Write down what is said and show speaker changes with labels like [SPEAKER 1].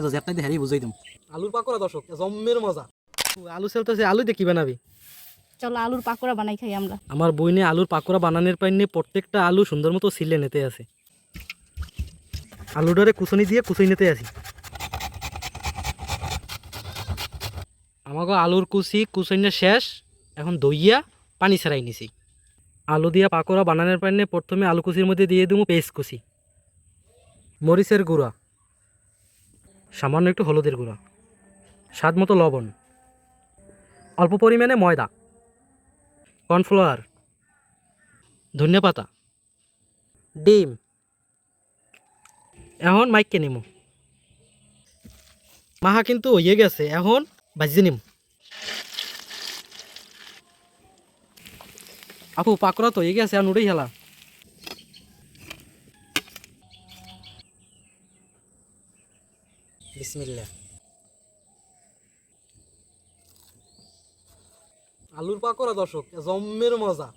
[SPEAKER 1] আচ্ছা যেটা দিয়ে হারিয়ে বুঝাই দিম।
[SPEAKER 2] আলুর পাকোড়া দর্শক জম্মের মজা। আলু সেলতেছে, আলু দিয়ে কি বানাবি?
[SPEAKER 3] চলো আলুর পাকোড়া বানাই খাই আমরা।
[SPEAKER 2] আমার বইনে আলুর পাকোড়া বানানোর পাইনি, প্রত্যেকটা আলু সুন্দর মতো সিলে নিতে আছে। আলুটারে কুচনি দিয়ে কুচই নিতে আসি। আমাকে আলুর কুচইনে শেষ, এখন দইয়া পানি ছাড়াই নিছি। আলু দিয়া পাকোড়া বানানোর পাইনে প্রথমে আলু কুচির মধ্যে দিয়ে দেবো পেস্ট কুচি, মরিচের গুঁড়া, সামান্য একটু হলুদের গুঁড়া, স্বাদ মতো লবণ, অল্প পরিমাণে ময়দা, কর্নফ্লাওয়ার, ধনিয়া পাতা, ডিম। এখন মাইককে নিম, মাহা কিন্তু হয়ে গেছে, এখন ভাজি নিম। আপু পাকোড়া তো হয়ে গেছে, এখন উঠেই হেলা। বিসমিল্লাহ। আলুর পাকোড়া দর্শক জম্মের মজা।